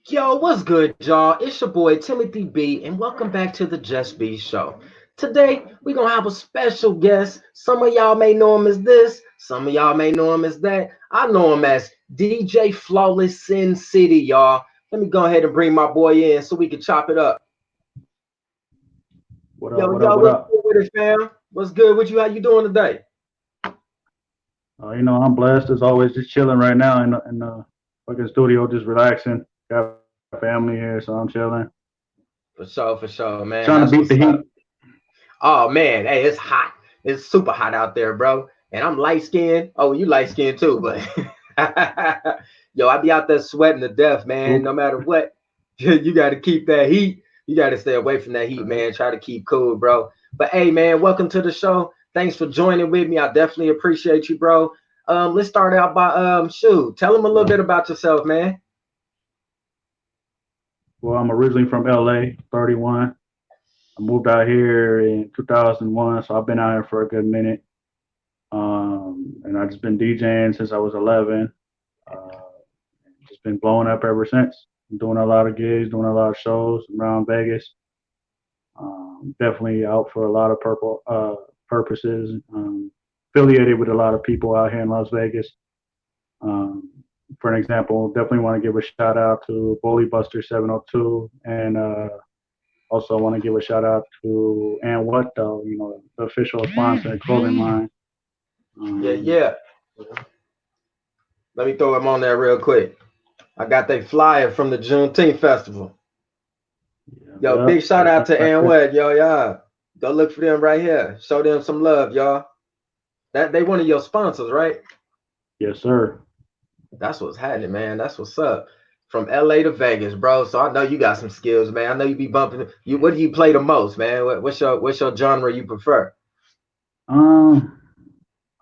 Yo, what's good, y'all? It's your boy Timothy B, and welcome back to the JusB Show. Today, we're gonna have a special guest. Some of y'all may know him as this, some of y'all may know him as that. I know him as Djflawlezz Sincity, y'all. Let me go ahead and bring my boy in so we can chop it up. What up? Yo, What up? yo, What what's up? good with it, fam? What's good with you? How you doing today? I'm blessed as always, just chilling right now in the fucking studio, just relaxing. Got family here, so I'm chilling, For sure, trying to man. beat That's the what's heat. up. Oh man, hey, it's hot. It's super hot out there, bro. And I'm light skinned. Oh, you light skinned too, but yo, I be out there sweating to death, man. Super. No matter what, you got to keep that heat. You got to stay away from that heat, Right. man. Try to keep cool, bro. But hey, man, welcome to the show. Thanks for joining with me. I definitely appreciate you, bro. Let's start out by shoot. Tell them a little Yeah. bit about yourself, man. Well, I'm originally from LA, 31. I moved out here in 2001, so I've been out here for a good minute. And I just been DJing since I was 11. Uh, just been blowing up ever since. Doing a lot of gigs, doing a lot of shows around Vegas. Definitely out for a lot of purposes. Affiliated with a lot of people out here in Las Vegas. Um, for an example, definitely want to give a shout out to Bully Buster 702, and also want to give a shout out to And What Though, the official sponsor and clothing line. Yeah, Um, yeah. Let me throw him on there real quick. I got that flyer from the Juneteenth festival. Yo, yeah, big shout that's out them to right Ann there. Wed, yo, y'all. Go look for them right here. Show them some love, y'all. That they one of your sponsors, right? Yes, sir. That's what's happening, man. That's what's up. From LA to Vegas, bro. So I know you got some skills, man. I know you be bumping. You what do you play the most, man? What's your genre you prefer? Um,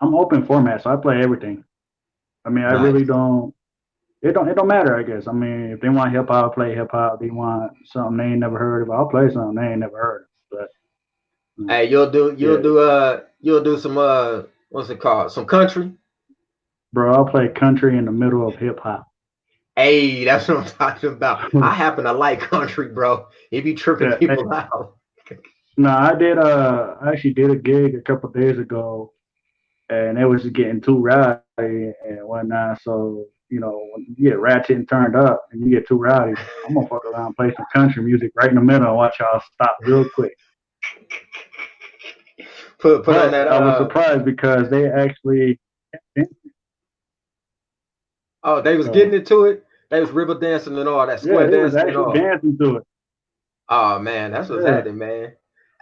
I'm open format, so I play everything. I mean, I Nice. really don't. It don't matter, I guess. I mean, if they want hip hop, play hip hop. They want something they ain't never heard of, I'll play something they ain't never heard of. But Hey, you'll do yeah, you'll do you'll do some what's it called? Some country. bro, I'll play country in the middle of hip hop. Hey, that's what I'm talking about. I happen to like country, bro. It be tripping Yeah, hey, people out. no, I actually did a gig a couple of days ago, and it was just getting too rowdy and whatnot. So when you get ratchet and turned up, and you get too rowdy, I'm gonna fuck around, and play some country music right in the middle, and watch y'all stop real quick. Put on But that I was surprised because they actually, oh, they was getting so into it. They was river dancing and all that, yeah, square they was dancing and actually all. dancing to it. Oh man, that's what's Yeah. happening, man.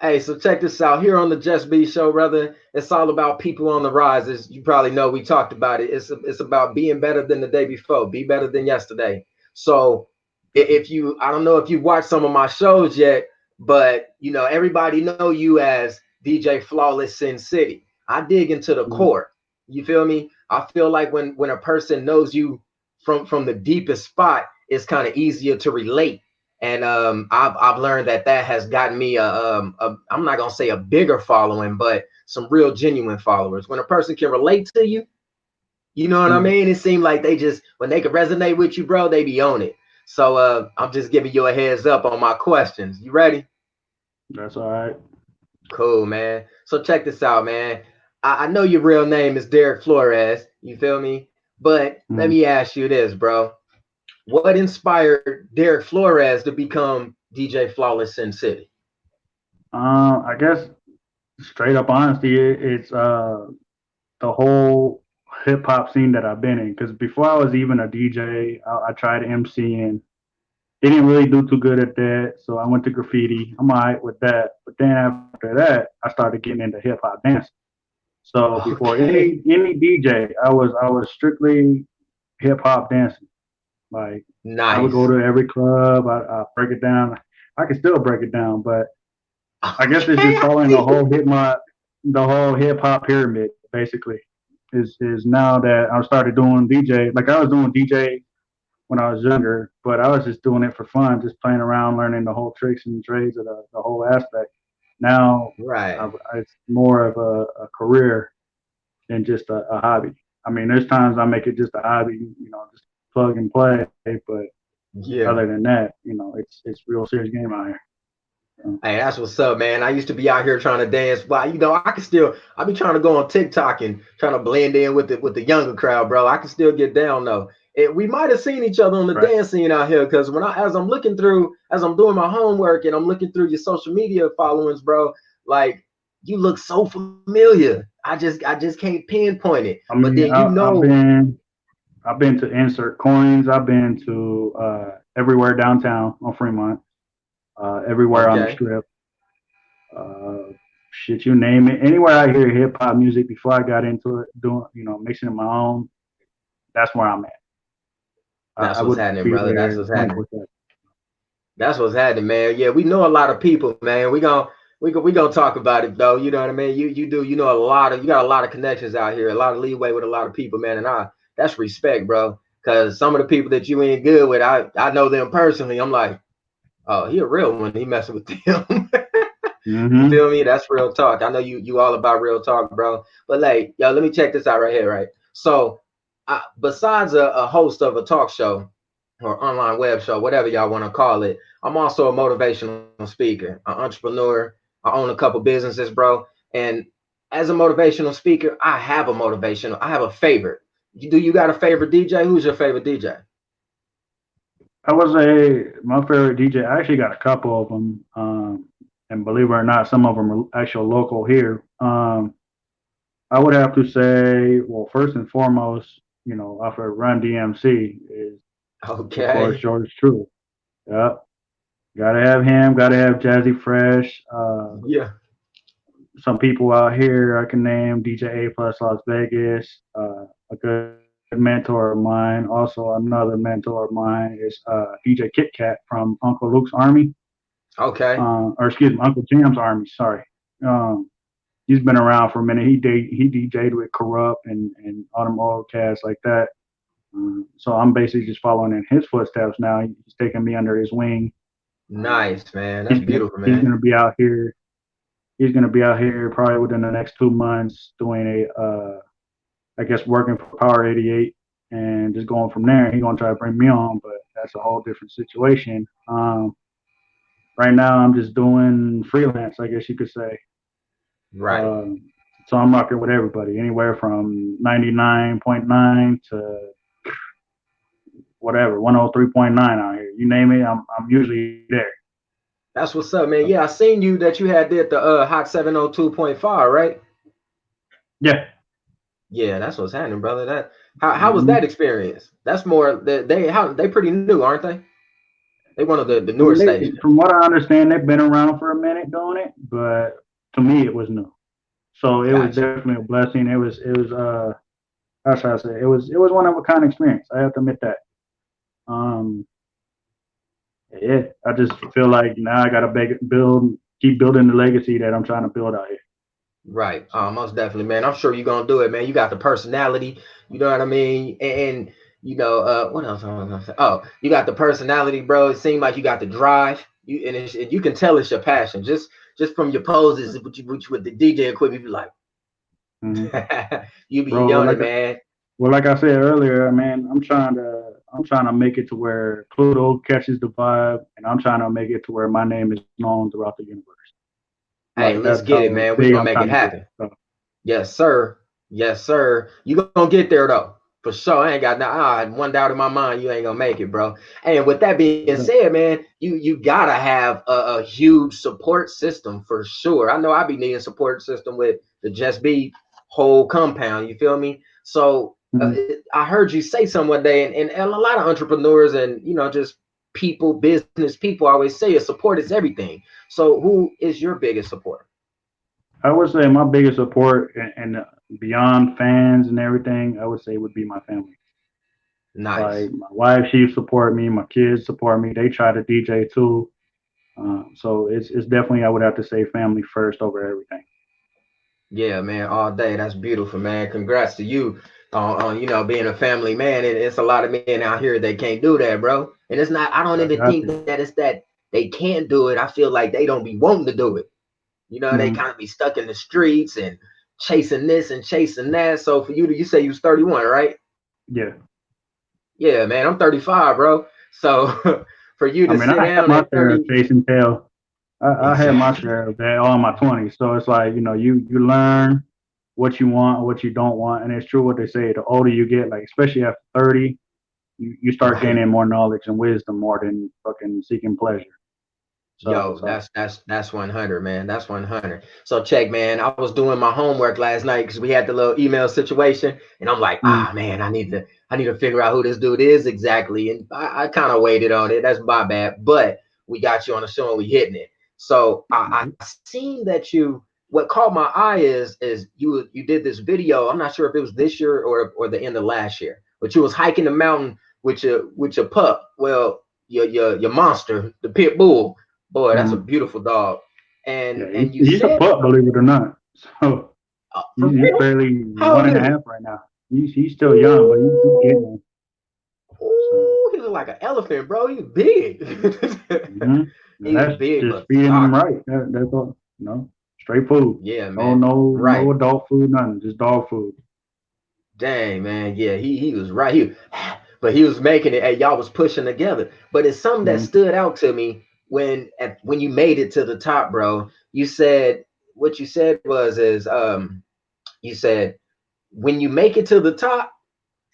Hey, so check this out. Here on the Just Be Show, brother, it's all about people on the rise. As you probably know, we talked about it. It's about being better than the day before, be better than yesterday. So if you, I don't know if you've watched some of my shows yet, but everybody know you as Djflawlezz Sincity. I dig into the Mm. core. You feel me? I feel like when a person knows you from the deepest spot, it's kind of easier to relate. And I've learned that has gotten me I'm not gonna say a bigger following, but some real genuine followers. When a person can relate to you, you know what I Mm. mean? It seems like they just when they can resonate with you, bro, they be on it. So I'm just giving you a heads up on my questions. You ready? That's all right. Cool, man. So check this out, man. I know your real name is Derek Flores. You feel me? But let Mm. me ask you this, bro. What inspired Derek Flores to become Djflawlezz Sin City? I guess straight up honesty, it's the whole hip hop scene that I've been in. Because before I was even a DJ, I tried MCing. Didn't really do too good at that, so I went to graffiti. I'm alright with that. But then after that, I started getting into hip hop dancing. So before Okay. any DJ, I was strictly hip hop dancing. Like I would go Nice. to every club. I break it down. I can still break it down, but I guess it's Okay, just I following see. the whole hip hop pyramid basically. Is now that I started doing DJ, like I was doing DJ when I was younger, but I was just doing it for fun, just playing around, learning the whole tricks and trades of the whole aspect. Now Right. it's more of a career than just a hobby. I mean, there's times I make it just a hobby, just plug and play, but Yeah. Other than that, you know, it's real serious game out here. Hey, that's what's up, man. I used to be out here trying to dance, but I be trying to go on TikTok and trying to blend in with the younger crowd, bro. I can still get down though. We might have seen each other on the Right. dance scene out here, because as I'm doing my homework and I'm looking through your social media followings, bro, like you look so familiar. I just can't pinpoint it. I But mean, then I've been to Insert Coins. I've been to everywhere downtown on Fremont, everywhere on the okay. strip. Uh, shit, you name it. Anywhere I hear hip hop music before I got into it, doing, you know, mixing it my own, that's where I'm at. I That's what's would happening, be brother. That's there what's happening. 24/7. That's what's happening, man. Yeah, we know a lot of people, man. We gonna talk about it though. You know what I mean? You know you got a lot of connections out here, a lot of leeway with a lot of people, man. And that's respect, bro. Cause some of the people that you ain't good with, I know them personally. I'm like, oh, he a real one. He messing with them. You Mm-hmm. feel me? That's real talk. I know you all about real talk, bro. But like, yo, let me check this out right here, right? So, besides a host of a talk show or online web show, whatever y'all want to call it, I'm also a motivational speaker, an entrepreneur. I own a couple businesses, bro. And as a motivational speaker, I have a favorite. You got a favorite DJ? Who's your favorite DJ? I would say my favorite DJ. I actually got a couple of them, and believe it or not, some of them are actual local here. I would have to say, well, first and foremost, you know, off of Run DMC is, of course, Okay. George True. Yep. Gotta have him. Gotta have Jazzy Fresh. Yeah. Some people out here I can name DJ A plus Las Vegas. A good mentor of mine. Also, another mentor of mine is DJ Kit Kat from Uncle Luke's Army, Okay. or excuse me, Uncle Jam's Army. Sorry. Um, he's been around for a minute. He DJ'd with Corrupt and all them old cats like that. So I'm basically just following in his footsteps now. He's taking me under his wing. Um, Nice, man. That's beautiful, he's man. gonna be out here. He's gonna be out here probably within the next 2 months doing I guess working for Power 88 and just going from there. He's gonna try to bring me on, but that's a whole different situation. Right now I'm just doing freelance, I guess you could say. Right. Um, so I'm rocking with everybody, anywhere from 99.9 to whatever, 103.9 out here. You name it, I'm usually there. That's what's up, man. Yeah, I seen you that you had did the Hot 702.5, right? Yeah. Yeah, that's what's happening, brother. How was that Hmm. experience? That's more they pretty new, aren't they? They one of the I newer mean, stations. from what I understand, they've been around for a minute doing it, but to me, it was new. So it was Gotcha. definitely a blessing. It was how should I say? It was one of a kind experience. I have to admit that. Um, yeah, I just feel like now I gotta keep building the legacy that I'm trying to build out here. Right. Most definitely, man. I'm sure you're gonna do it, man. You got the personality, you know what I mean? And you know, what else I was gonna say? Oh, you got the personality, bro. It seemed like you got the drive. You can tell it's your passion. Just from your poses with the DJ equipment, you be like, Hmm. you be Bro, on it, man. like I said earlier, man, I'm trying to make it to where Pluto catches the vibe, and I'm trying to make it to where my name is known throughout the universe. Hey, Like let's that's get it, how man. We're big gonna I'm make it trying to get. happen. So, Yes, sir. Yes, sir. You gonna get there though. For sure. I ain't got one doubt in my mind you ain't gonna make it, bro. And with that being said, man, you gotta have a huge support system for sure. I know I be needing support system with the JusB whole compound. You feel me? So mhm. I heard you say something one day, and a lot of entrepreneurs and just people, business people always say support is everything. So who is your biggest support? I would say my biggest support and beyond fans and everything, I would say would be my family. Nice. Like my wife, she support me. My kids support me. They try to DJ too. So it's definitely I would have to say family first over everything. Yeah, man, all day. That's beautiful, man. Congrats to you on being a family man. It's a lot of men out here that can't do that, bro. And it's not. I don't I even got think you. that it's that they can't do it. I feel like they don't be wanting to do it. They Hmm. kind of be stuck in the streets and chasing this and chasing that. So for you say you was 31, right? Yeah. Yeah, man, I'm 35, bro. So for you I to mean, sit I had down my at share of 30, chasing tail. I had my exactly. share of that all in my 20s. So it's like, you learn what you want, what you don't want. And it's true what they say. The older you get, like, especially after 30, you start Right. gaining more knowledge and wisdom more than fucking seeking pleasure. Yo, So, that's 100, man. That's 100. So check, man. I was doing my homework last night because we had the little email situation, and I'm like, mm, man, I need to figure out who this dude is exactly. And I kind of waited on it. That's my bad. But we got you on the show and we hitting it. So I seen that you. What caught my eye is you did this video. I'm not sure if it was this year or the end of last year, but you was hiking the mountain with your pup. Well, your monster, the pit bull. Boy, that's a mm. beautiful dog. Yeah, And you he's a said, pup, believe it or not. So for he's real? barely How one old and a is he? half right now. He's still young, but he's getting Ooh, there. So, ooh, he look like an elephant, bro. He's big. hmm and He's that's big just but feeding him stocky. right. That's all. Straight food. Yeah, No, man. no Right. adult food, nothing. Just dog food. Dang, man. Yeah, he was right. But he was making it. Hey, y'all was pushing together. But it's something that Mm. stood out to me when you made it to the top, bro. You said what you said is you said when you make it to the top,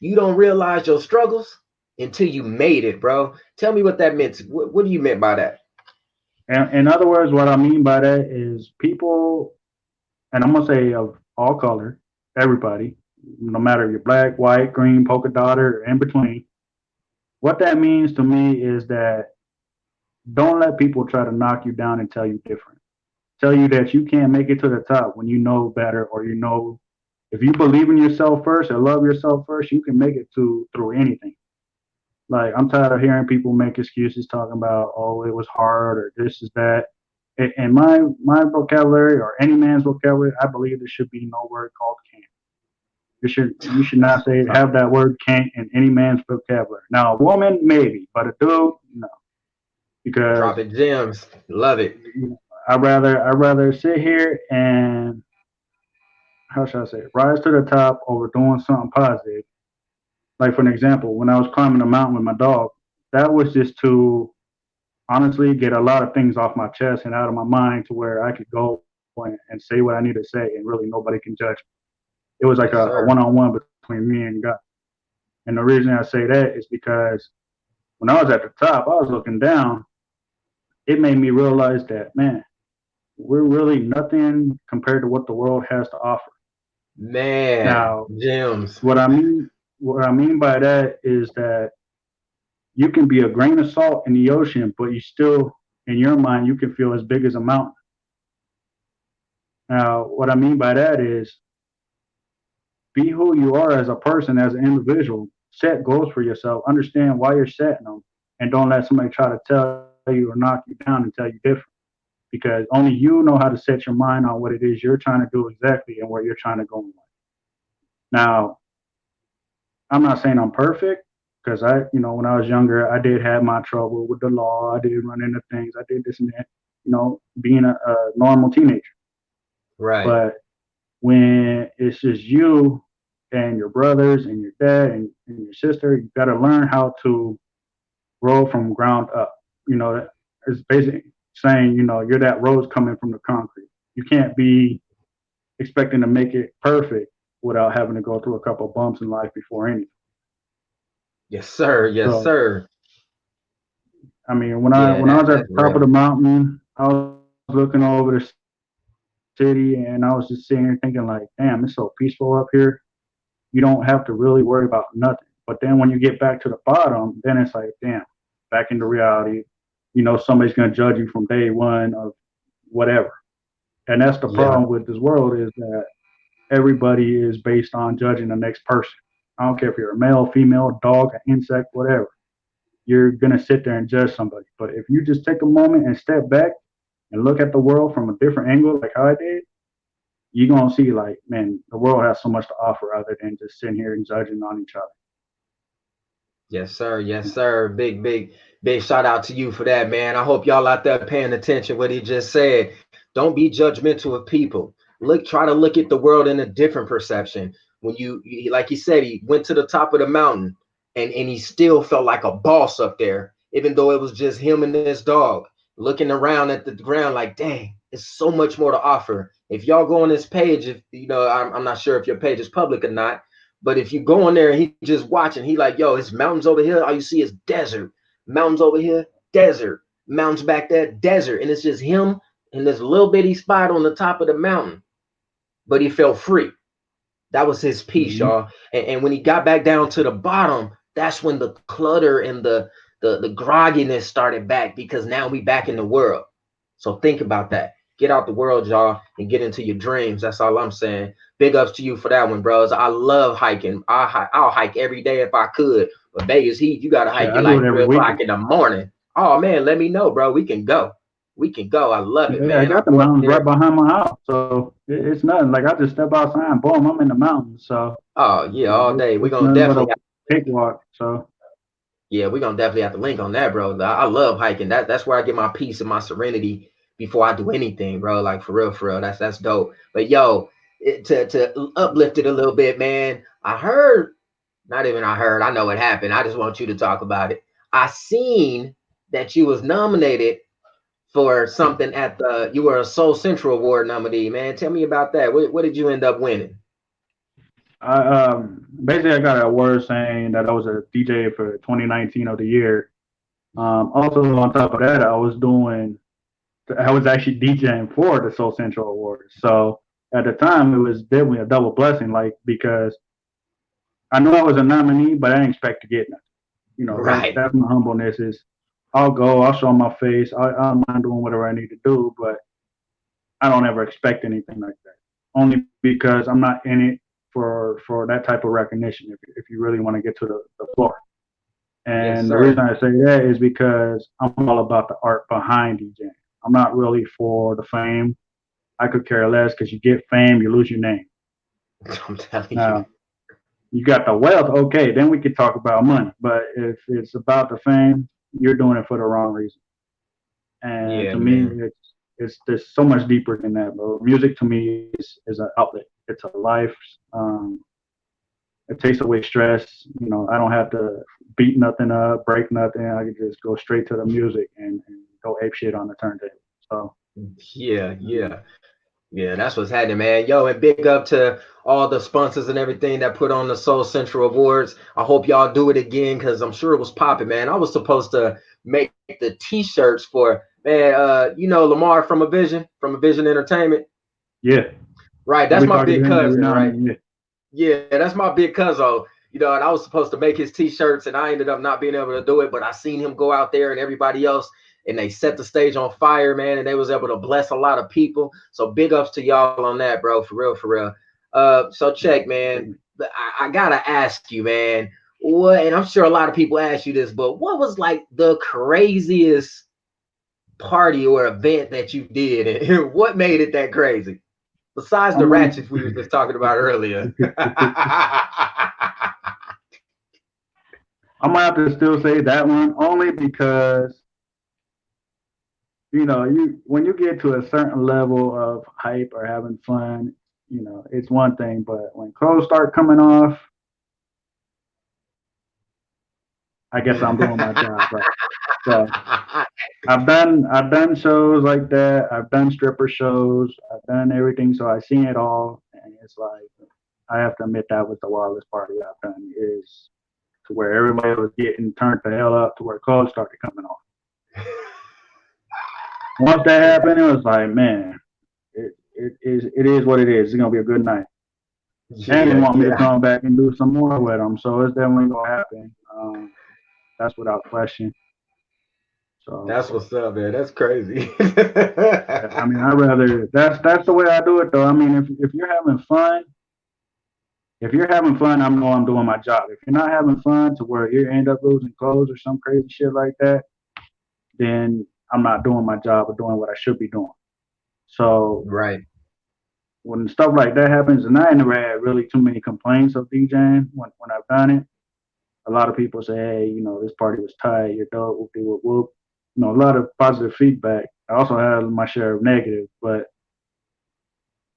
you don't realize your struggles until you made it, bro. Tell me what that meant. What do you meant by that? And in other words, what I mean by that is people, and I'm gonna say of all color, everybody, no matter if you're black, white, green, polka dot, or in between. What that means to me is that don't let people try to knock you down and tell you different. Tell you that you can't make it to the top when you know better, or if you believe in yourself first and love yourself first, you can make it to through anything. Like, I'm tired of hearing people make excuses talking about, oh, it was hard or this is that. In my vocabulary, or any man's vocabulary, I believe there should be no word called can't. You should not say Drop, have that word can't in any man's vocabulary. Now a woman maybe, but a dude no, because dropping gems. Love it. I'd rather sit here and, how should I say it, rise to the top over doing something positive. Like, for an example, when I was climbing a mountain with my dog, that was just to honestly get a lot of things off my chest and out of my mind to where I could go and say what I need to say and really nobody can judge me. It was like Yes, a sir. one-on-one between me and God. And the reason I say that is because when I was at the top, I was looking down. It made me realize that, man, we're really nothing compared to what the world has to offer. Man, Now, gems. what I mean by that is that you can be a grain of salt in the ocean, but you still, in your mind, you can feel as big as a mountain. Now, what I mean by that is be who you are as a person, as an individual. Set goals for yourself. Understand why you're setting them, and don't let somebody try to tell you or knock you down and tell you different. Because only you know how to set your mind on what it is you're trying to do exactly and where you're trying to go in life. Now, I'm not saying I'm perfect because when I was younger, I did have my trouble with the law. I did run into things. I did this and that, being a normal teenager. Right. But when it's just you and your brothers and your dad and your sister, you got to learn how to grow from ground up. It's basically saying, you're that rose coming from the concrete. You can't be expecting to make it perfect without having to go through a couple of bumps in life before anything. Yes, sir. Yes, So, sir. I mean, when I Yeah, when I was at that's the top of real. the mountain, I was looking over the city and I was just sitting here thinking like, damn, it's so peaceful up here. You don't have to really worry about nothing. But then when you get back to the bottom, then it's like, damn, back into reality. Somebody's gonna judge you from day one of whatever. And that's the Yeah. problem with this world is that everybody is based on judging the next person. I don't care if you're a male, female, dog, an insect, whatever. You're gonna sit there and judge somebody. But if you just take a moment and step back and look at the world from a different angle, like how I did, you're gonna see like, man, the world has so much to offer other than just sitting here and judging on each other. Yes, sir. Yes, sir. Big shout out to you for that, man. I hope y'all out there paying attention what he just said. Don't be judgmental of people. Try to look at the world in a different perception. When like he said, he went to the top of the mountain. and he still felt like a boss up there, even though it was just him and this dog looking around at the ground like, dang, it's so much more to offer. If y'all go on this page, if you know, I'm not sure if your page is public or not, but if you go on there and he just watching, he like, yo, it's mountains over here, all you see is desert, mountains over here, desert, mountains back there, desert, and it's just him in this little bitty spot on the top of the mountain. But he felt free. That was his piece, y'all. And when he got back down to the bottom, that's when the clutter and the grogginess started back, because now we back in the world. So think about that. Get out the world, y'all, and get into your dreams. That's all I'm saying. Big ups to you for that one, bros. I love hiking. I'll hike every day if I could. But Vegas heat, you gotta hike I at do like it every 3 o'clock weekend. in the morning. Oh man, let me know, bro. We can go. We can go. I love it, Yeah, I man. got the mountains right behind my house, so it's nothing. Like I just step outside and boom, I'm in the mountains. So Oh yeah, all day. We're it's gonna nothing but definitely a cakewalk. So yeah, we're gonna definitely have to link on that, bro. I love hiking. That's where I get my peace and my serenity before I do anything, bro. Like for real, for real. That's dope. But yo, to uplift it a little bit, man. I heard, not even I heard, I know what happened. I just want you to talk about it. I seen that you was nominated for something at the, you were a Soul Central Award nominee, man. Tell me about that. What did you end up winning? I basically I got an award saying that I was a DJ for 2019 of the year. Also on top of that, I was actually DJing for the Soul Central Awards. So at the time, it was definitely a double blessing, like because I knew I was a nominee, but I didn't expect to get nothing. You know, Right. that's my humbleness is I'll go, I'll show my face, I don't mind doing whatever I need to do, but I don't ever expect anything like that. Only because I'm not in it for that type of recognition. If you really want to get to the floor, Yes, and the reason sir. I say that is because I'm all about the art behind DJing. I'm not really for the fame. I could care less because you get fame, you lose your name. I'm telling you. Now you got the wealth, okay, then we could talk about money. But if it's about the fame, you're doing it for the wrong reason. And Yeah, to me, man. it's there's so much deeper than that, bro. Music to me is an outlet. It's a life. It takes away stress. You know, I don't have to beat nothing up, break nothing. I can just go straight to the music and go ape shit on the turntable. So Yeah, um, yeah. Yeah, that's what's happening, man. Yo, and big up to all the sponsors and everything that put on the Soul Central Awards. I hope y'all do it again because I'm sure it was popping, man. I was supposed to make the t-shirts for man, you know, Lamar from a Vision Entertainment. yeah, Right, I'll that's be my talking big to him every cousin, now and right? then. Yeah. Yeah, that's my big cousin. You know, and I was supposed to make his t-shirts and I ended up not being able to do it, but I seen him go out there and everybody else and they set the stage on fire, man, and they was able to bless a lot of people. So big ups to y'all on that, bro, for real, for real. So check, man. I gotta ask you, man, what, and I'm sure a lot of people ask you this, but what was like the craziest party or event that you did and what made it that crazy? Besides the I'm ratchets gonna we were just talking about earlier. I'm gonna have to still say that one only because you know you when you get to a certain level of hype or having fun, you know it's one thing, but when clothes start coming off, I guess I'm doing my job right. So I've done shows like that. I've done stripper shows. I've done everything. So I've seen it all, and it's like I have to admit that was the wildest party I've done is to where everybody was getting turned the hell up to where clothes started coming off. Once that happened, it was like, man, it is what it is. It's gonna be a good night. And they Yeah, want me to yeah. come back and do some more with them, so it's definitely gonna happen. That's without question. So That's what's up, man. That's crazy. I mean, I rather that's the way I do it though. I mean, if you're having fun, I know I'm doing my job. If you're not having fun to where you end up losing clothes or some crazy shit like that, then I'm not doing my job or doing what I should be doing. So Right. when stuff like that happens, and I ain't never had really too many complaints of DJing when I've done it. A lot of people say, hey, you know, this party was tight, you're dope, whoop whoop whoop. You know, a lot of positive feedback. I also had my share of negative, but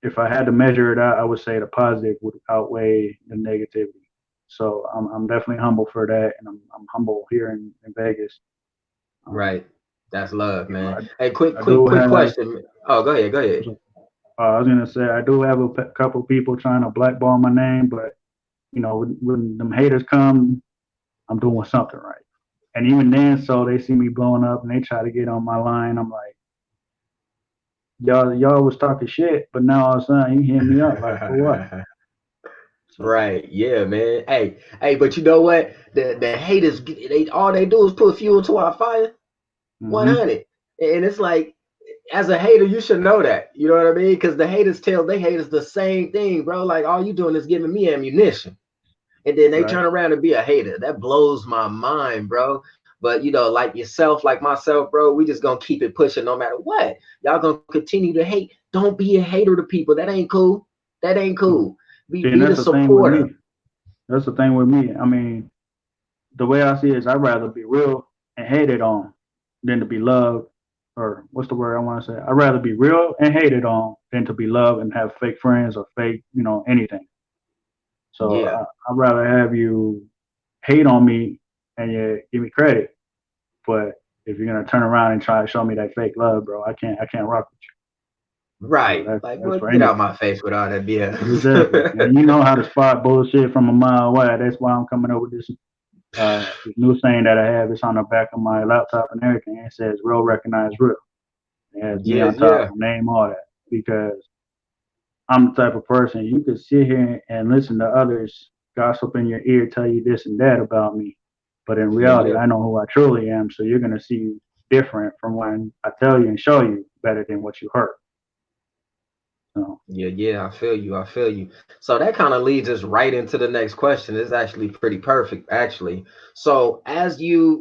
if I had to measure it out, I would say the positive would outweigh the negativity. So I'm definitely humble for that, and I'm humble here in Vegas. Right. That's love, You know, man. Hey, quick, I quick, do quick have. question. Oh, go ahead. Go ahead. I was gonna say I do have a couple people trying to blackball my name, but you know, when them haters come, I'm doing something right. And even then, so they see me blowing up and they try to get on my line. I'm like, y'all was talking shit, but now all of a sudden you hit me up like for what? So Right. Yeah, man. Hey, but you know what? The haters, they all they do is put fuel to our fire. hmm 100. And it's like, as a hater, you should know that. You know what I mean? Because the haters tell they haters the same thing, bro. Like, all you doing is giving me ammunition. And then they right. turn around and be a hater. That blows my mind, bro. But you know, like yourself, like myself, bro, we just gonna keep it pushing no matter what. Y'all gonna continue to hate. Don't be a hater to people. That ain't cool. That ain't cool. And Be the that's the thing with supporter. me. That's the thing with me. I mean, the way I see it is I'd rather be real and hated on than to be loved, or what's the word I want to say? I'd rather be real and hated on than to be loved and have fake friends or fake, anything. So Yeah. I'd rather have you hate on me and you give me credit. But if you're gonna turn around and try to show me that fake love, bro, I can't rock with you. So Right. Like, that's boy, for get out anybody. my face with all that Exactly. BS. And you know how to spot bullshit from a mile away. That's why I'm coming up with this new saying that I have. It's on the back of my laptop and everything. It says real recognize real. It has me Yes, on top, yeah. my name, all that. Because I'm the type of person you could sit here and listen to others gossip in your ear, tell you this and that about me. But in Yeah, reality, yeah. I know who I truly am. So you're gonna see different from when I tell you and show you better than what you heard. So Yeah, yeah, I feel you. I feel you. So that kind of leads us right into the next question. It's actually pretty perfect, actually. So as you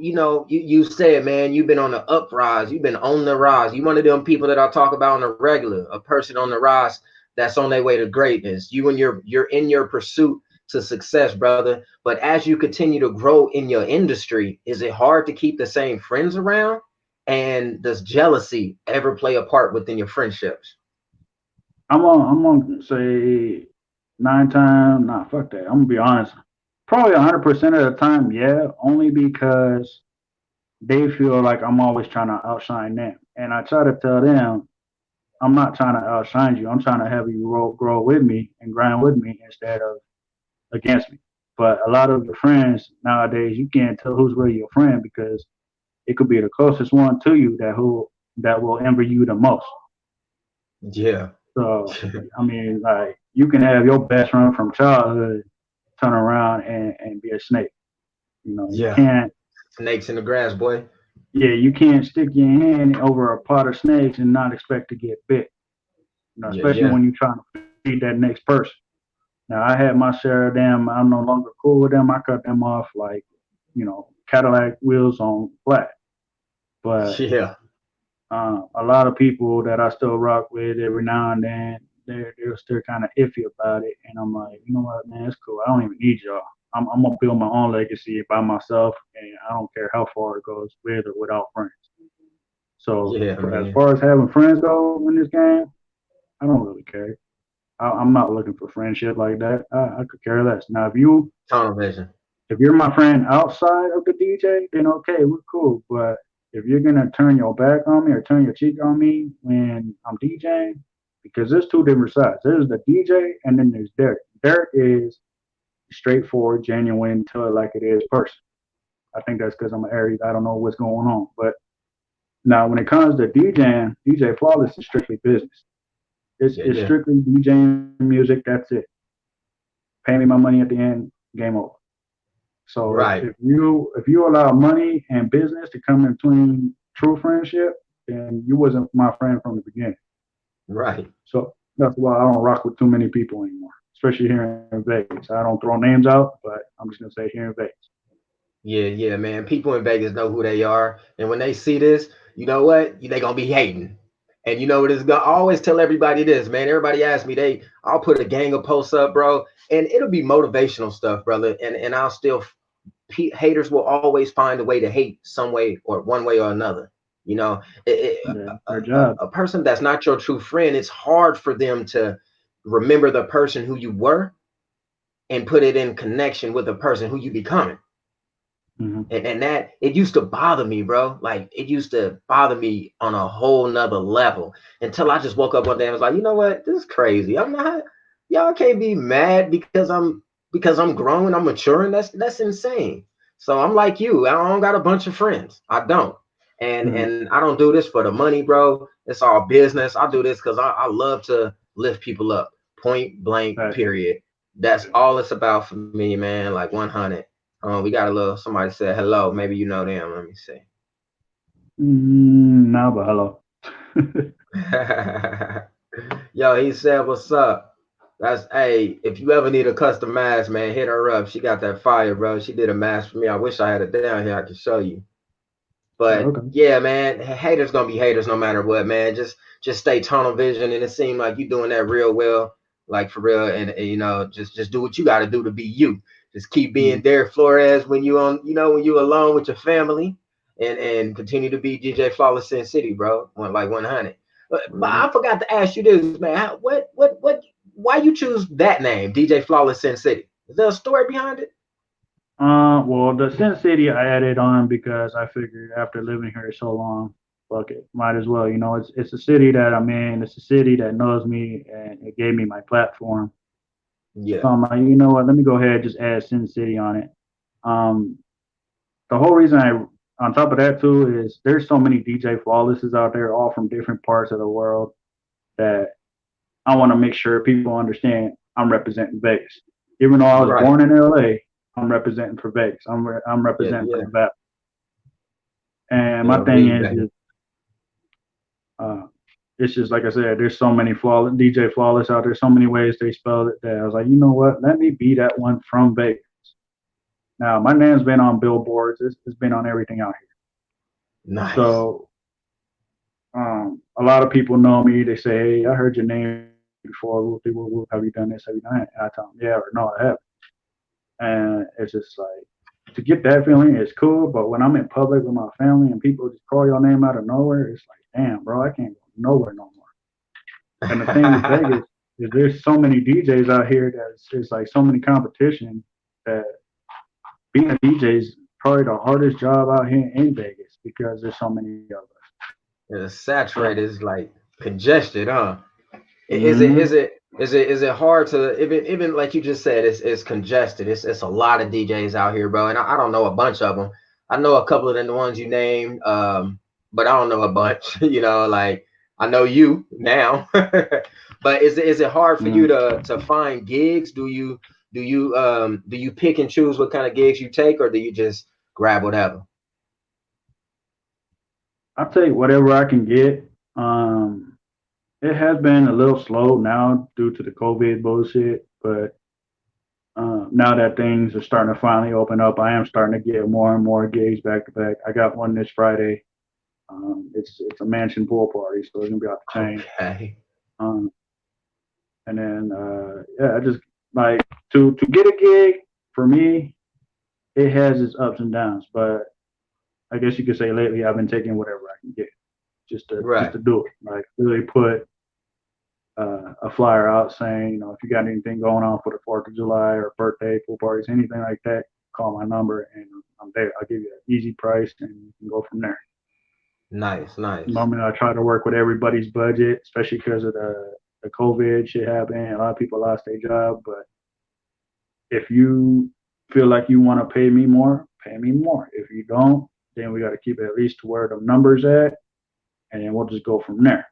said, man, you've been on the uprise, you've been on the rise. You one of them people that I talk about on a regular, a person on the rise that's on their way to greatness. You're in your pursuit to success, brother. But as you continue to grow in your industry, is it hard to keep the same friends around? And does jealousy ever play a part within your friendships? I'm gonna say 9 times. Nah, fuck that. I'm gonna be honest. Probably 100% of the time, yeah. Only because they feel like I'm always trying to outshine them, and I try to tell them I'm not trying to outshine you. I'm trying to have you grow with me and grind with me instead of against me. But a lot of your friends nowadays, you can't tell who's really your friend because it could be the closest one to you that will envy you the most. Yeah. So I mean, like you can have your best friend from childhood turn around and be a snake. You Yeah. can't. Snakes in the grass, boy. Yeah, you can't stick your hand over a pot of snakes and not expect to get bit. Yeah, Especially yeah. when you're trying to feed that next person. Now I had my share of them. I'm no longer cool with them. I cut them off like, Cadillac wheels on flat. But Yeah. a lot of people that I still rock with every now and then, they're still kind of iffy about it. And I'm like, you know what, man, it's cool. I don't even need y'all. I'm gonna build my own legacy by myself, and I don't care how far it goes, with or without friends. So Yeah, as man. far as having friends go in this game, I don't really care. I'm not looking for friendship like that. I could care less. Now, Tunnel vision. if you're my friend outside of the DJ, then okay, we're cool. But if you're gonna turn your back on me or turn your cheek on me when I'm DJing, because there's two different sides. There's the DJ and then there's Derek. Derek is straightforward, genuine, tell it like it is person. I think that's because I'm an Aries. I don't know what's going on. But now when it comes to DJing, DJ Flawlezz is strictly business. It's, Yeah, it's yeah. strictly DJing music. That's it. Pay me my money at the end. Game over. So if, Right. if you if you allow money and business to come in between true friendship, then you wasn't my friend from the beginning. Right. So that's why I don't rock with too many people anymore, especially here in Vegas. I don't throw names out, but I'm just gonna say here in Vegas. Yeah, yeah, man. People in Vegas know who they are. And when they see this, you know what? They gonna be hating. And you know what it's gonna I always tell everybody this, man. Everybody asks me, I'll put a gang of posts up, bro, and it'll be motivational stuff, brother. And I'll still haters will always find a way to hate some way or one way or another. You know, Yeah, their job. a person that's not your true friend, it's hard for them to remember the person who you were and put it in connection with the person who you becoming. Mm-hmm. And that, it used to bother me, bro. Like, it used to bother me on a whole nother level until I just woke up one day and was like, you know what? This is crazy. I'm not, y'all can't be mad because I'm growing, I'm maturing. That's insane. So I'm like you. I don't got a bunch of friends. I don't. And I don't do this for the money, bro. It's all business. I do this because I love to lift people up. Point blank, Right. period. That's all it's about for me, man. Like 100. We got a little, somebody said hello. Maybe you know them. Let me see. No, but hello. Yo, he said, what's up? That's, hey, if you ever need a custom mask, man, hit her up. She got that fire, bro. She did a mask for me. I wish I had it down here. I could show you. But Okay. yeah, man, haters gonna be haters no matter what, man. Just stay tunnel vision, and it seemed like you doing that real well, like for real. And you know, just do what you got to do to be you. Just keep being Djflawlezz when you on, you know, when you alone with your family, and continue to be Djflawlezz Sincity, bro. Like 100. But I forgot to ask you this, man. Why you choose that name, Djflawlezz Sincity? Is there a story behind it? Well, the Sin City I added on because I figured after living here so long, fuck it, might as well. You know, it's a city that I'm in. It's a city that knows me, and it gave me my platform. Yeah. So I'm like, you know what? Let me go ahead and just add Sin City on it. Um, the whole reason on top of that too, is there's so many DJ Flawlesses out there, all from different parts of the world, that I want to make sure people understand I'm representing Vegas. Even though I was Right. born in LA, I'm representing for Vegas. I'm Yeah. representing for Yeah. Nevada. And my Yeah. thing Read, is, baby. uh, it's just like I said, there's so many flawless DJ Flawless out there, so many ways they spelled it that I was like, you know what? Let me be that one from Vegas. Now, my name's been on billboards. It's been on everything out here. Nice. So a lot of people know me. They say, hey, I heard your name before. Have you done this? Have you done it? And I tell them, yeah or no, I haven't. And it's just like, to get that feeling is cool. But when I'm in public with my family and people just call your name out of nowhere, it's like, damn, bro, I can't go nowhere no more. And the thing with Vegas is there's so many DJs out here that it's like so many competition that being a DJ is probably the hardest job out here in Vegas because there's so many of us. It's saturated. It's like congested, huh? Is it Mm-hmm. is it is it hard to, even like you just said, it's congested. It's a lot of DJs out here, bro. And I don't know a bunch of them. I know a couple of them, the ones you named, but I don't know a bunch. You know, like I know you now. But is it hard for you Mm-hmm. to find gigs? Do you pick and choose what kind of gigs you take, or do you just grab whatever? I'll take whatever I can get. It has been a little slow now due to the COVID bullshit, but now that things are starting to finally open up, I am starting to get more and more gigs back to back. I got one this Friday. It's a mansion pool party, so it's gonna be off the chain. Okay. Um, and then yeah, I just like to get a gig for me. It has its ups and downs, but I guess you could say lately I've been taking whatever I can get just Right. to do it. Like really put a flyer out saying, you know, if you got anything going on for the 4th of July or birthday, pool parties, anything like that, call my number and I'm there. I'll give you an easy price and you can go from there. Nice. Nice. Normally, I try to work with everybody's budget, especially because of the COVID shit happening. A lot of people lost their job, but if you feel like you want to pay me more, pay me more. If you don't, then we got to keep it at least to where the numbers at, and then we'll just go from there.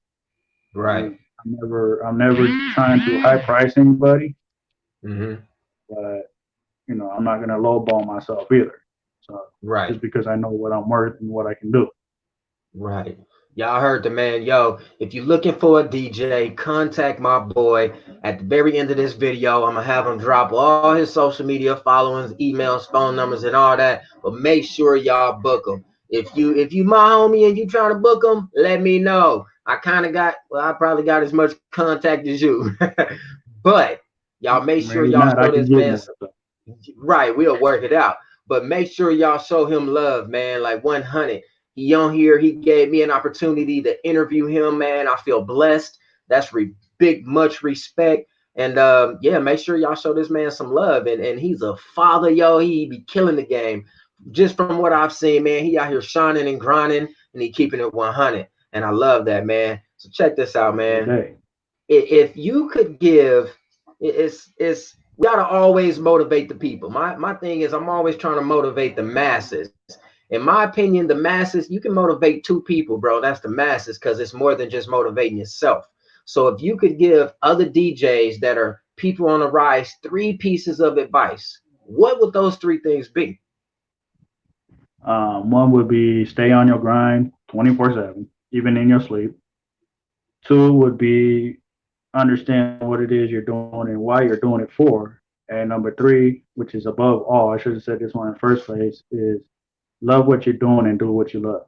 Right. I'm never trying to high price anybody, Mm-hmm. but you know, I'm not gonna lowball myself either. So Right. just because I know what I'm worth and what I can do. Right. Y'all heard the man. Yo, if you're looking for a DJ, contact my boy. At the very end of this video, I'm gonna have him drop all his social media followings, emails, phone numbers, and all that. But make sure y'all book him. If you my homie and you trying to book him, let me know. I probably got as much contact as you. But y'all make sure Maybe y'all not. I show can this get man. more. So. Right, we'll work it out. But make sure y'all show him love, man. Like 100. He on here. He gave me an opportunity to interview him, man. I feel blessed. That's big, much respect. And yeah, make sure y'all show this man some love. And he's a father, yo. He be killing the game. Just from what I've seen, man, he out here shining and grinding, and he keeping it 100. And I love that, man. So check this out, man. Okay. If you could give, it's we gotta always motivate the people. My thing is, I'm always trying to motivate the masses. In my opinion, the masses, you can motivate two people, bro. That's the masses, because it's more than just motivating yourself. So if you could give other DJs that are people on the rise 3 pieces of advice, what would those 3 things be? One would be stay on your grind 24/7, even in your sleep. 2 would be understand what it is you're doing and why you're doing it for. And number 3, which is above all, I should have said this one in the first place, is love what you're doing and do what you love.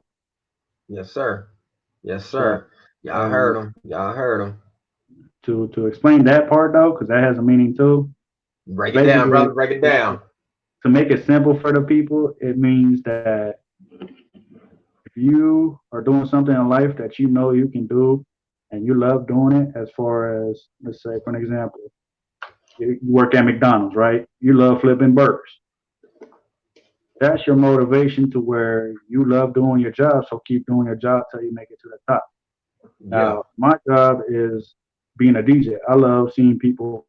Yes, sir. Yes, sir. So, Y'all heard him. Y'all heard him. To explain that part though, because that has a meaning too. Break it down, brother. Break it down. To make it simple for the people, it means that if you are doing something in life that you know you can do and you love doing it, as far as, let's say, for an example, you work at McDonald's, right? You love flipping burgers. That's your motivation to where you love doing your job, so keep doing your job till you make it to the top. Now, my job is being a DJ. I love seeing people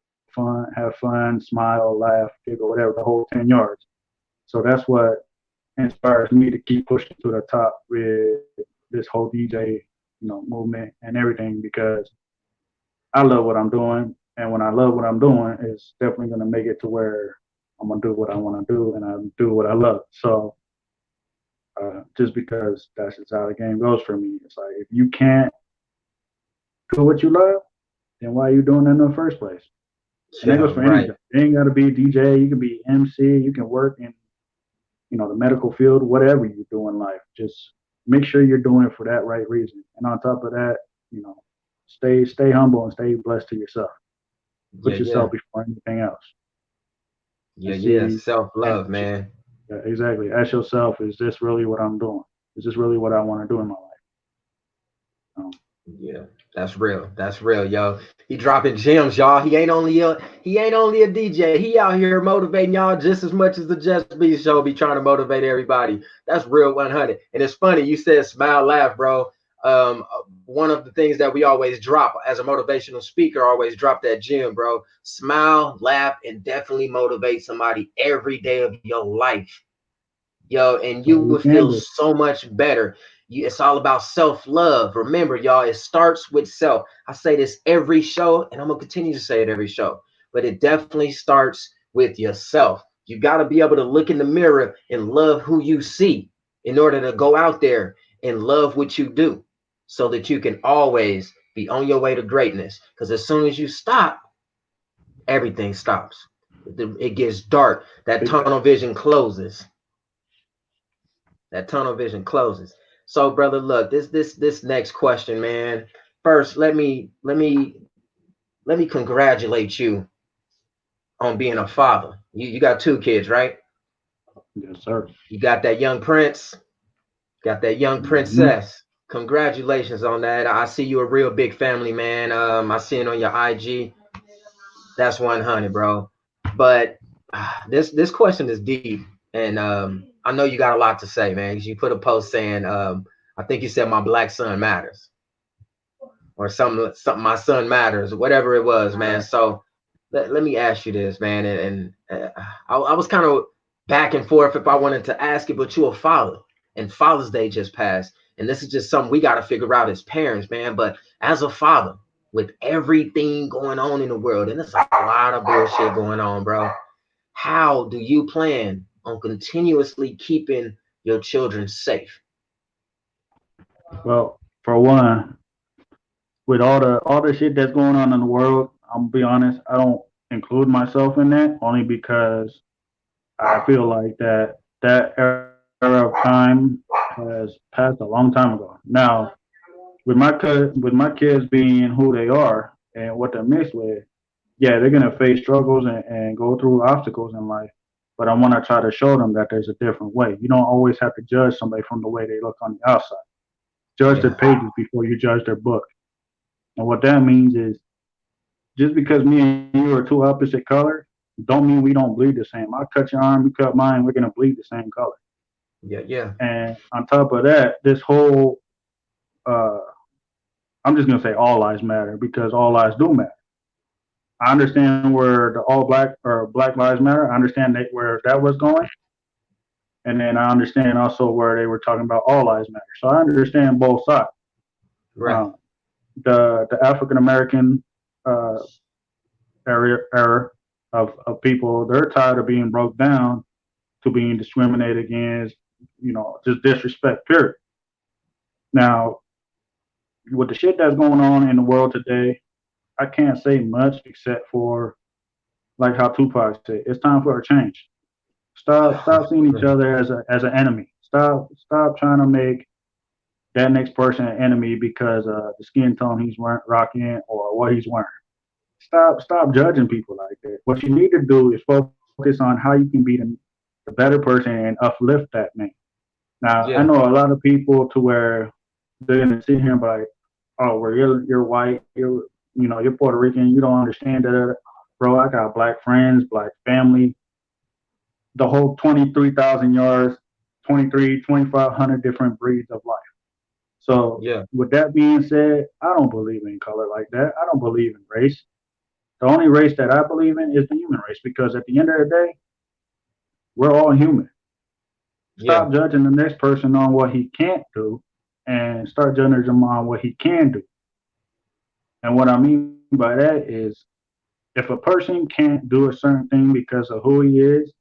have fun, smile, laugh, giggle, whatever, the whole 10 yards. So that's what inspires me to keep pushing to the top with this whole DJ, movement and everything, because I love what I'm doing. And when I love what I'm doing, it's definitely going to make it to where I'm going to do what I want to do and I do what I love. So just because that's just how the game goes for me. It's like, if you can't do what you love, then why are you doing it in the first place? And that goes for anything. You ain't got to be a DJ. You can be MC. You can work in, the medical field, whatever you do in life. Just make sure you're doing it for that right reason. And on top of that, stay humble and stay blessed to yourself. Put yourself before anything else. Yeah. Self-love, man. Yeah, exactly. Ask yourself, is this really what I'm doing? Is this really what I want to do in my life? Yeah, that's real. That's real, yo. He dropping gems, y'all. He ain't only a DJ. He out here motivating y'all just as much as the JusB Show be trying to motivate everybody. That's real 100. And it's funny, you said smile, laugh, bro. One of the things that we always drop as a motivational speaker, always drop that gem, bro. Smile, laugh, and definitely motivate somebody every day of your life, yo. And you will feel so much better. It's all about self-love. Remember, y'all, it starts with self. I say this every show, and I'm gonna continue to say it every show, but it definitely starts with yourself. You got to be able to look in the mirror and love who you see in order to go out there and love what you do, so that you can always be on your way to greatness. Because as soon as you stop, everything stops. It gets dark. That tunnel vision closes. That tunnel vision closes. So, brother, look, this next question, man. First, let me congratulate you on being a father. You got 2 kids, right? Yes, sir. You got that young prince, got that young princess. Congratulations on that. I see you a real big family, man. I see it on your IG. That's 100, bro. But this question is deep, and I know you got a lot to say, man. Because you put a post saying, I think you said my black son matters, or something my son matters, whatever it was, man. So let me ask you this, man. And I was kind of back and forth if I wanted to ask it, but you're a father, and Father's Day just passed, and this is just something we got to figure out as parents, man. But as a father, with everything going on in the world, and there's a lot of bullshit going on, bro, how do you plan on continuously keeping your children safe? Well, for one, with all the shit that's going on in the world, I'm gonna be honest, I don't include myself in that, only because I feel like that era of time has passed a long time ago. Now, with my kids being who they are and what they're mixed with, yeah, they're gonna face struggles and go through obstacles in life. But I want to try to show them that there's a different way. You don't always have to judge somebody from the way they look on the outside. Judge their pages before you judge their book. And what that means is just because me and you are two opposite colors, don't mean we don't bleed the same. I cut your arm, you cut mine, we're gonna bleed the same color. Yeah, yeah, And on top of that, this whole uh, I'm just gonna say all lives matter because all lives do matter. I understand where the all black or Black Lives Matter. I understand where that was going, and then I understand also where they were talking about all lives matter. So I understand both sides. right. Uh, the African American uh, area of people, they're tired of being broke down to being discriminated against, just disrespect. Period. Now, with the shit that's going on in the world today, I can't say much except for like how Tupac said, it's time for a change. Stop seeing each other as an enemy. Stop trying to make that next person an enemy because of the skin tone he's rocking or what he's wearing. Stop judging people like that. What you need to do is focus on how you can be the better person and uplift that man. Now I Yeah, know a lot of people to where they're gonna sit here and be like, oh, well you're white, you're Puerto Rican, you don't understand that. Bro, I got black friends, black family, the whole 23,000 yards, 2,500 different breeds of life. So yeah, with that being said, I don't believe in color like that. I don't believe in race. The only race that I believe in is the human race because at the end of the day, we're all human. yeah, Stop judging the next person on what he can't do and start judging him on what he can do. And what I mean by that is if a person can't do a certain thing because of who he is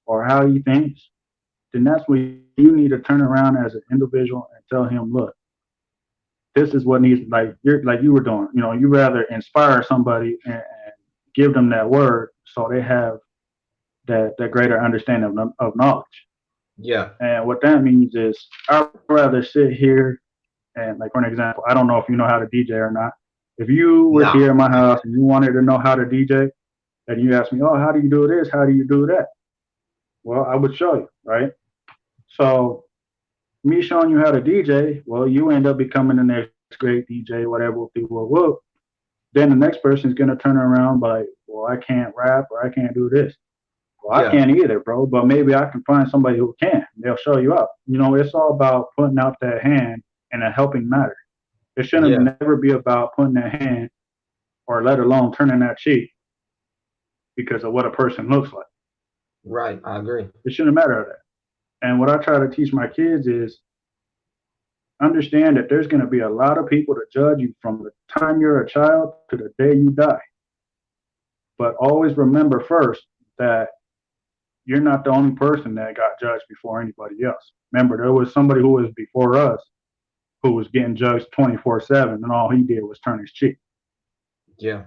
or how he thinks, then that's when you need to turn around as an individual and tell him, look, this is what needs like you were doing. You rather inspire somebody and give them that word so they have that greater understanding of knowledge. yeah. And what that means is I'd rather sit here and like for an example, I don't know if you know how to DJ or not. If you was No. here at my house and you wanted to know how to DJ and you asked me, oh, how do you do this? How do you do that? Well, I would show you, right? So me showing you how to DJ, well, you end up becoming the next great DJ, whatever, whoop. Then the next person is gonna turn around like, well, I can't rap or I can't do this. Well, I Yeah, can't either, bro, but maybe I can find somebody who can. They'll show you up. It's all about putting out that hand and a helping matter. It shouldn't yeah. never be about putting that hand or let alone turning that cheek because of what a person looks like. Right. I agree. It shouldn't matter that. And what I try to teach my kids is understand that there's going to be a lot of people to judge you from the time you're a child to the day you die. But always remember first that you're not the only person that got judged before anybody else. Remember, there was somebody who was before us who was getting judged 24/7, and all he did was turn his cheek. Yeah,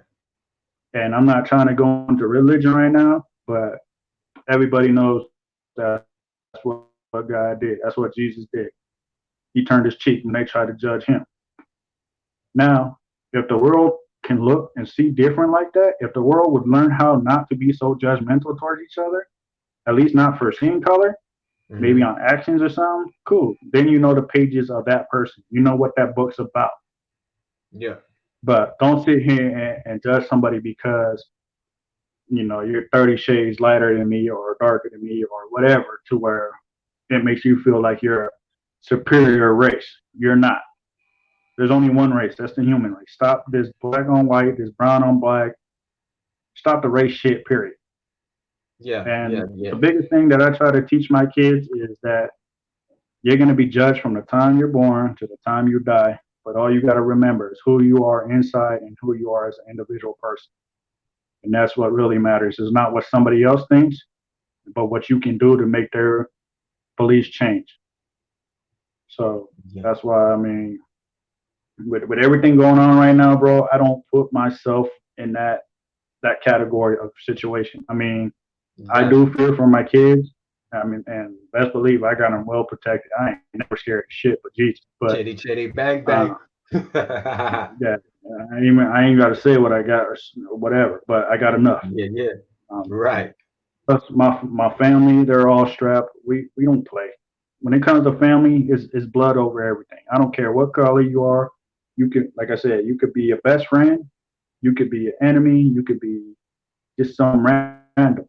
And I'm not trying to go into religion right now, but everybody knows that's what God did. That's what Jesus did. He turned his cheek when they tried to judge him. Now, if the world can look and see different like that, if the world would learn how not to be so judgmental towards each other, at least not for skin color, maybe on actions or something, cool. Then you know the pages of that person. You know what that book's about. yeah, But don't sit here and judge somebody because, you're 30 shades lighter than me or darker than me or whatever to where it makes you feel like you're a superior race. You're not. There's only one race. That's the human race. Stop this black on white, this brown on black. Stop the race shit, period. yeah, yeah, And yeah, the biggest thing that I try to teach my kids is that you're going to be judged from the time you're born to the time you die. But all you got to remember is who you are inside and who you are as an individual person. And that's what really matters. It's not what somebody else thinks, but what you can do to make their beliefs change. So yeah. that's why, I mean, with everything going on right now, bro, I don't put myself in that category of situation. I mean, I Yeah. do fear for my kids. I mean, and best believe I got them well protected. I ain't never scared of shit, but Jesus. But Chitty, chitty, bang, uh, bang. yeah, I ain't got to say what I got or whatever, but I got enough. Yeah, yeah. Um, Right. plus my family, they're all strapped. We don't play. When it comes to family, it's blood over everything. I don't care what color you are. You could, like I said, you could be your best friend, You could be an enemy. You could be just some random.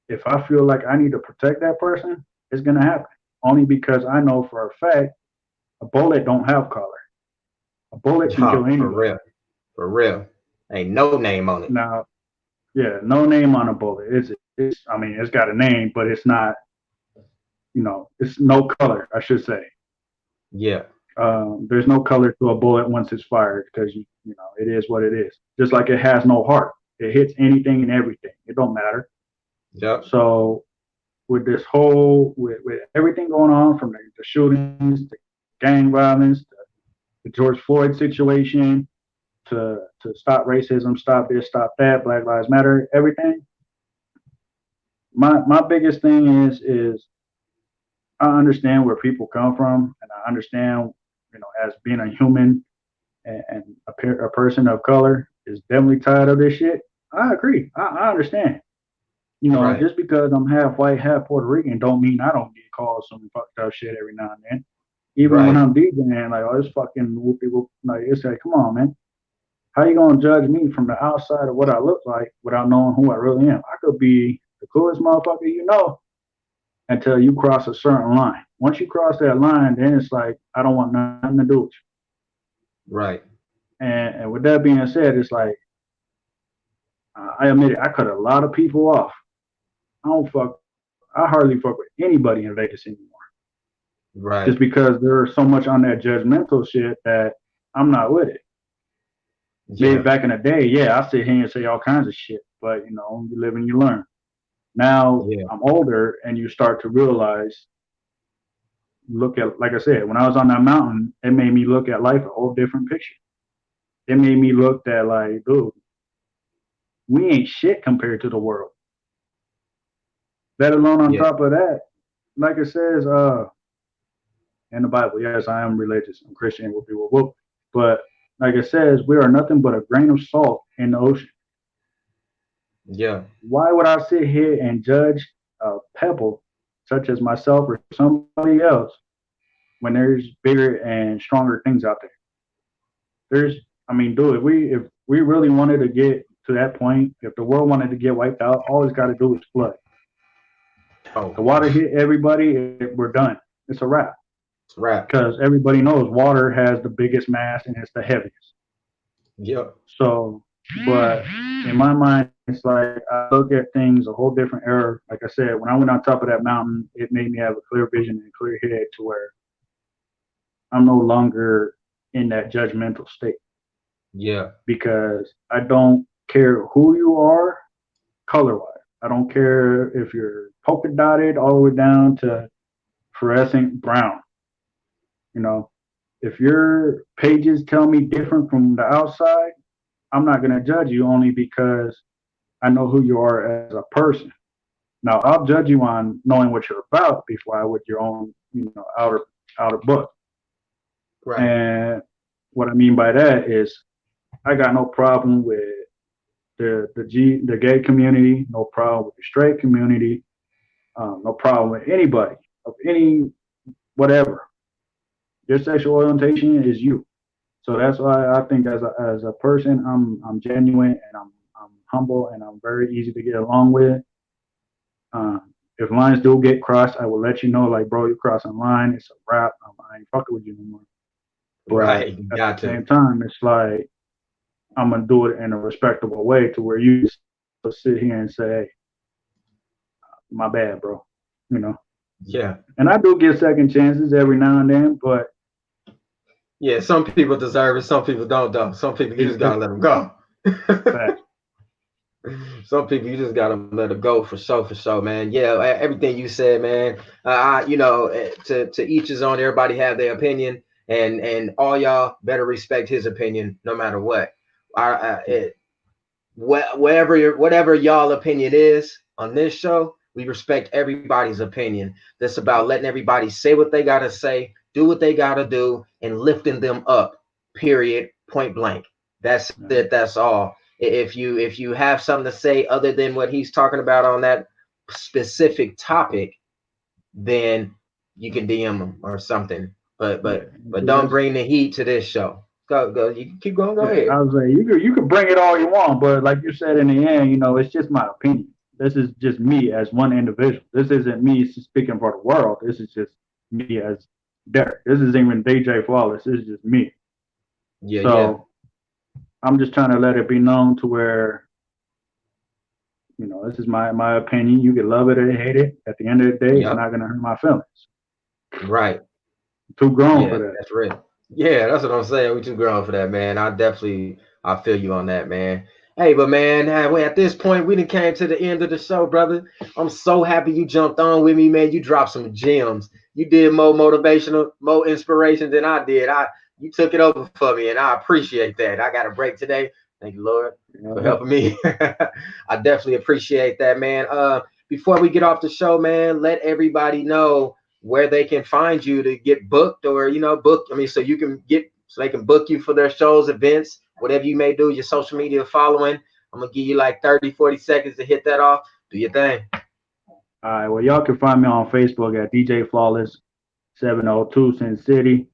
If I feel like I need to protect that person, it's gonna happen. Only because I know for a fact a bullet don't have color. A bullet can kill Oh, for anybody. real. For real. Ain't no name on it. Now, yeah, no name on a bullet. It's I mean, it's got a name, but it's not, it's no color, I should say. Yeah. There's no color to a bullet once it's fired because it is what it is. Just like it has no heart. It hits anything and everything. It don't matter. Yep. So with this with everything going on from the shootings, the gang violence, the George Floyd situation, to stop racism, stop this, stop that, Black Lives Matter, everything. My biggest thing is I understand where people come from, and I understand, as being a human and a person of color is definitely tired of this shit. I agree. I understand. Right. Just because I'm half white, half Puerto Rican, don't mean I don't get called some fucked up shit every now and then. Even when I'm DJing, like, oh, this fucking whoopie whoop, like, it's like, come on, man. How you gonna judge me from the outside of what I look like without knowing who I really am? I could be the coolest motherfucker until you cross a certain line. Once you cross that line, then it's like, I don't want nothing to do with you. Right. And with that being said, it's like, I admit it, I cut a lot of people off. I hardly fuck with anybody in Vegas anymore. Right. Just because there's so much on that judgmental shit that I'm not with it. Yeah. Maybe back in the day, yeah, I sit here and say all kinds of shit, but you live and you learn. Now I'm older, and you start to realize, look at, like I said, when I was on that mountain, it made me look at life a whole different picture. It made me look at like, dude, we ain't shit compared to the world. Let alone on top of that, like it says in the Bible, yes, I am religious, I'm Christian, whoop. But like it says, we are nothing but a grain of salt in the ocean. Yeah. Why would I sit here and judge a pebble, such as myself or somebody else, when there's bigger and stronger things out there? Dude, if we really wanted to get to that point, if the world wanted to get wiped out, all it's got to do is flood. Oh. The water hit everybody, we're done. It's a wrap. It's a wrap. Because everybody knows water has the biggest mass and it's the heaviest. Yep. So, but in my mind, it's like I look at things a whole different era. Like I said, when I went on top of that mountain, it made me have a clear vision and a clear head to where I'm no longer in that judgmental state. Yeah. Because I don't care who you are color-wise. I don't care if you're polka dotted all the way down to fluorescent brown. If your pages tell me different from the outside, I'm not going to judge you only because I know who you are as a person. Now, I'll judge you on knowing what you're about before I would your own, outer book. Right. And what I mean by that is I got no problem with the gay community, no problem with the straight community, no problem with anybody of any whatever. Your sexual orientation is you. So that's why I think as a person, I'm genuine and I'm humble and I'm very easy to get along with. If lines do get crossed, I will let you know, like, bro, you crossing a line, it's a wrap. I ain't fucking with you anymore. But right. At the same time, it's like I'm gonna do it in a respectable way to where you just sit here and say, hey, my bad, bro. Yeah. And I do get second chances every now and then, but yeah, some people deserve it, some people don't though. Some people you just gotta let them go. Some people you just gotta let them go for sure, man. Yeah, everything you said, man. To each his own. Everybody have their opinion, and all y'all better respect his opinion, no matter what. Whatever y'all opinion is on this show, we respect everybody's opinion. That's about letting everybody say what they gotta say, do what they gotta do, and lifting them up. Period. Point blank. That's it. That's all. If you have something to say other than what he's talking about on that specific topic, then you can DM him or something. But don't bring the heat to this show. Go. You can keep going. Go Yeah, ahead. I was like, you could bring it all you want, but like you said, in the end, it's just my opinion. This is just me as one individual. This isn't me speaking for the world. This is just me as Derek. This isn't even Djflawlezz. This is just me. Yeah, yeah. So I'm just trying to let it be known to where, this is my opinion. You can love it or hate it. At the end of the day, it's Yep. not gonna hurt my feelings. Right. I'm too grown Yeah, for that. that's real. Yeah, that's what I'm saying. We too grown for that, man. I feel you on that, man. Hey, but man, at this point, we done came to the end of the show, brother. I'm so happy you jumped on with me, man. You dropped some gems. You did more motivational, more inspiration than I did. You took it over for me, and I appreciate that. I got a break today. Thank you, Lord, for helping me. I definitely appreciate that, man. Before we get off the show, man, let everybody know where they can find you to get booked, or book. I mean, so they can book you for their shows, events, whatever you may do, your social media following. I'm gonna give you like 30-40 seconds to hit that off. Do your thing. All right. Well, y'all can find me on Facebook at Djflawlezz 702 Sincity.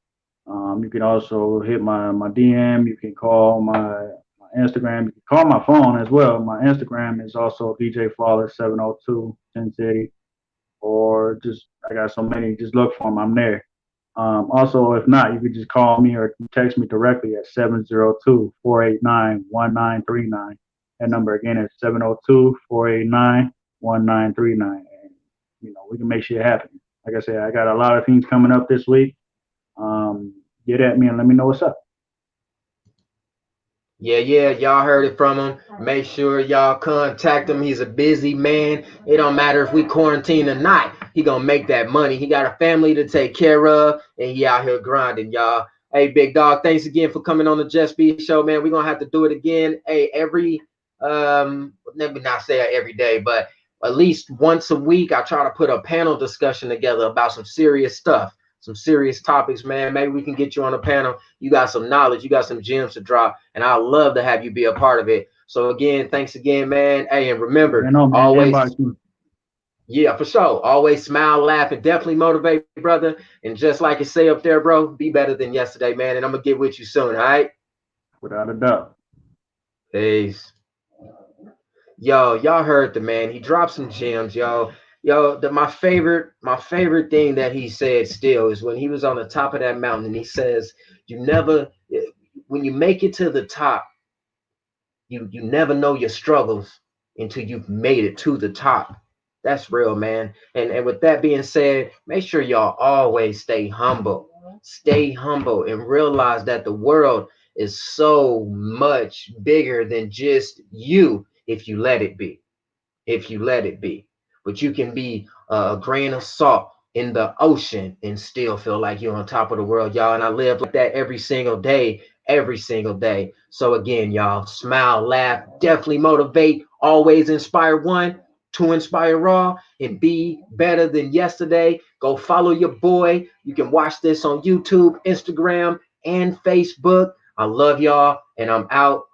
You can also hit my DM. You can call my Instagram. You can call my phone as well. My Instagram is also Djflawlezz 702 Sincity. Or just, I got so many, just look for them. I'm there. Also, if not, you could just call me or text me directly at 702-489-1939. That number again is 702-489-1939. And, we can make shit happen. Like I said, I got a lot of things coming up this week. Get at me and let me know what's up. Yeah, y'all heard it from him. Make sure y'all contact him. He's a busy man. It don't matter if we quarantine or not. He gonna make that money. He got a family to take care of, and he out here grinding, y'all. Hey, big dog, thanks again for coming on the JusB Show, man. We're gonna have to do it again. Hey, let me not say every day, but at least once a week, I try to put a panel discussion together about some serious stuff, some serious topics, man. Maybe we can get you on a panel. You got some knowledge, you got some gems to drop, and I'd love to have you be a part of it. So again, thanks again, man. Hey, and remember, always, yeah, for sure. Always smile, laugh, and definitely motivate, brother. And just like you say up there, bro, be better than yesterday, man. And I'm gonna get with you soon, all right? Without a doubt. Peace. Yo, y'all heard the man. He dropped some gems, yo. My favorite thing that he said still is when he was on the top of that mountain and he says, when you make it to the top, you never know your struggles until you've made it to the top. That's real, man. And with that being said, make sure y'all always stay humble. Stay humble and realize that the world is so much bigger than just you if you let it be. If you let it be. But you can be a grain of salt in the ocean and still feel like you're on top of the world, y'all. And I live like that every single day. Every single day. So again, y'all, smile, laugh, definitely motivate, always inspire one to inspire all and be better than yesterday. Go follow your boy. You can watch this on YouTube, Instagram, and Facebook. I love y'all, and I'm out.